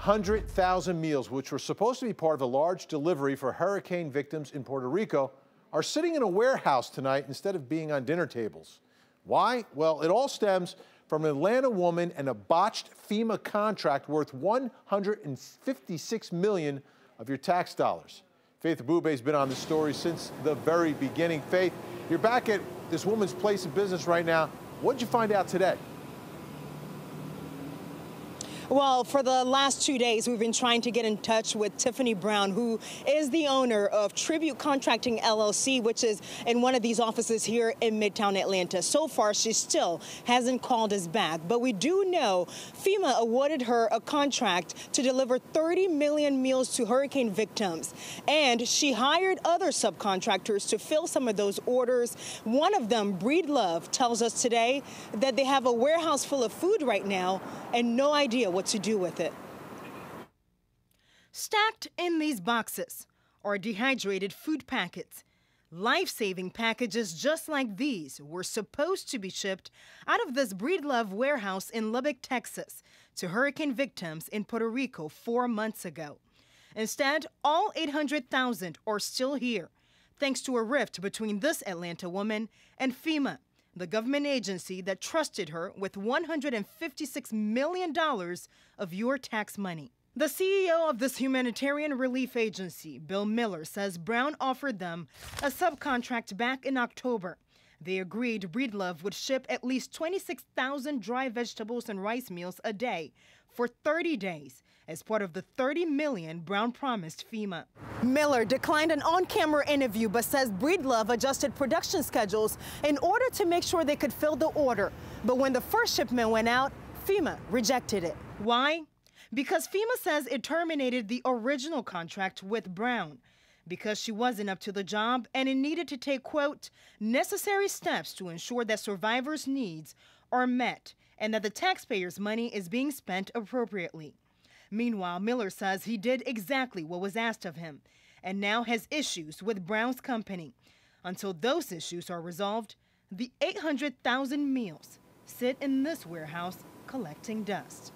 100,000 meals, which were supposed to be part of a large delivery for hurricane victims in Puerto Rico, are sitting in a warehouse tonight instead of being on dinner tables. Why? Well, it all stems from an Atlanta woman and a botched FEMA contract worth $156 million of your tax dollars. Faith Abube's been on this story since the very beginning. Faith, you're back at this woman's place of business right now. What did you find out today? Well, for the last 2 days, we've been trying to get in touch with Tiffany Brown, who is the owner of Tribute Contracting LLC, which is in one of these offices here in Midtown Atlanta. So far, she still hasn't called us back. But we do know FEMA awarded her a contract to deliver 30 million meals to hurricane victims. And she hired other subcontractors to fill some of those orders. One of them, Breedlove, tells us today that they have a warehouse full of food right now and no idea what to do with it. Stacked in these boxes are dehydrated food packets. Life-saving packages just like these were supposed to be shipped out of this Breedlove warehouse in Lubbock, Texas, to hurricane victims in Puerto Rico 4 months ago. Instead, all 800,000 are still here, thanks to a rift between this Atlanta woman and FEMA, the government agency that trusted her with $156 million of your tax money. The CEO of this humanitarian relief agency, Bill Miller, says Brown offered them a subcontract back in October. They agreed Breedlove would ship at least 26,000 dry vegetables and rice meals a day for 30 days as part of the $30 million Brown promised FEMA. Miller declined an on-camera interview but says Breedlove adjusted production schedules in order to make sure they could fill the order. But when the first shipment went out, FEMA rejected it. Why? Because FEMA says it terminated the original contract with Brown because she wasn't up to the job and it needed to take, quote, necessary steps to ensure that survivors' needs are met and that the taxpayers' money is being spent appropriately. Meanwhile, Miller says he did exactly what was asked of him and now has issues with Brown's company. Until those issues are resolved, the 800,000 meals sit in this warehouse collecting dust.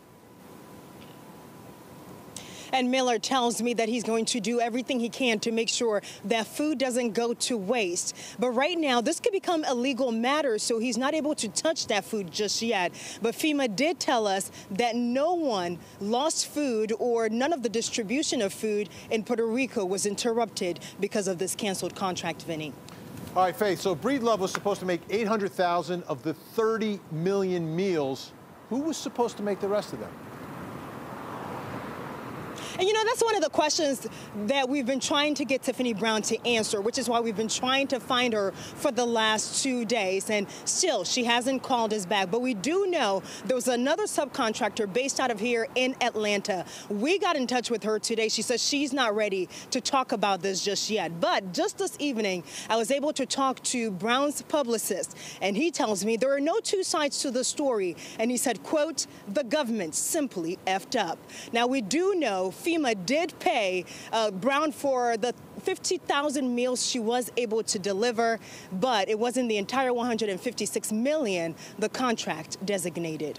And Miller tells me that he's going to do everything he can to make sure that food doesn't go to waste. But right now, this could become a legal matter, so he's not able to touch that food just yet. But FEMA did tell us that no one lost food or none of the distribution of food in Puerto Rico was interrupted because of this canceled contract, Vinny. All right, Faith, so Breedlove was supposed to make 800,000 of the 30 million meals. Who was supposed to make the rest of them? And you know, that's one of the questions that we've been trying to get Tiffany Brown to answer, which is why we've been trying to find her for the last 2 days. And still, she hasn't called us back. But we do know there was another subcontractor based out of here in Atlanta. We got in touch with her today. She says she's not ready to talk about this just yet. But just this evening, I was able to talk to Brown's publicist, and he tells me there are no two sides to the story. And he said, quote, the government simply effed up. Now, we do know FEMA did pay Brown for the 50,000 meals she was able to deliver, but it wasn't the entire $156 million the contract designated.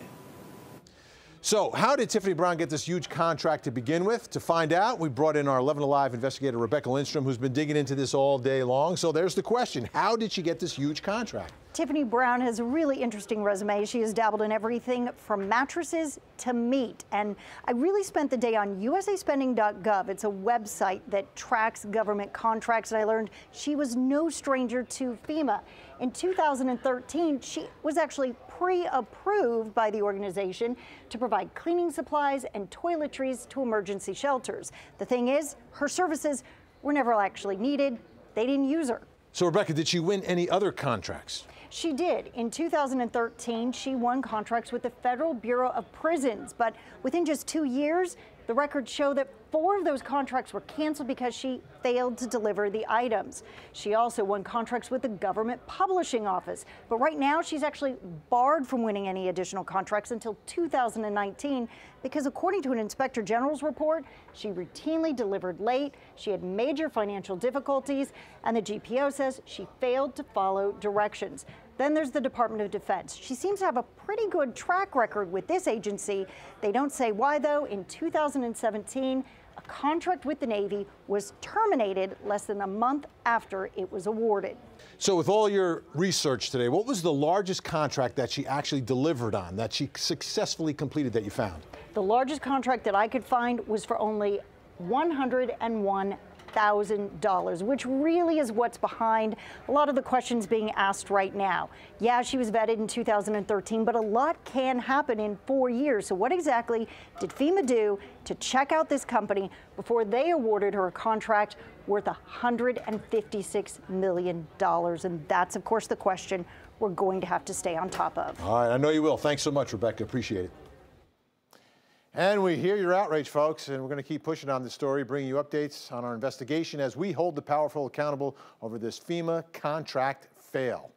So how did Tiffany Brown get this huge contract to begin with? To find out, we brought in our 11 Alive investigator, Rebecca Lindstrom, who's been digging into this all day long. So there's the question. How did she get this huge contract? Tiffany Brown has a really interesting resume. She has dabbled in everything from mattresses to meat. And I really spent the day on usaspending.gov. It's a website that tracks government contracts. And I learned she was no stranger to FEMA. In 2013, she was actually pre-approved by the organization to provide cleaning supplies and toiletries to emergency shelters. The thing is, her services were never actually needed. They didn't use her. So, Rebecca, did she win any other contracts? She did. In 2013, she won contracts with the Federal Bureau of Prisons. But within just 2 years, the records show that 4 of those contracts were canceled because she failed to deliver the items. She also won contracts with the Government Publishing Office. But right now, she's actually barred from winning any additional contracts until 2019 because, according to an Inspector General's report, she routinely delivered late, she had major financial difficulties, and the GPO says she failed to follow directions. Then there's the Department of Defense. She seems to have a pretty good track record with this agency. They don't say why, though. In 2017, a contract with the Navy was terminated less than a month after it was awarded. So with all your research today, what was the largest contract that she actually delivered on, that she successfully completed, that you found? The largest contract that I could find was for only $101,000, which really is what's behind a lot of the questions being asked right now. Yeah, she was vetted in 2013, but a lot can happen in 4 years. So what exactly did FEMA do to check out this company before they awarded her a contract worth $156 million? And that's, of course, the question we're going to have to stay on top of. All right, I know you will. Thanks so much, Rebecca. Appreciate it. And we hear your outrage, folks, and we're going to keep pushing on this story, bringing you updates on our investigation as we hold the powerful accountable over this FEMA contract fail.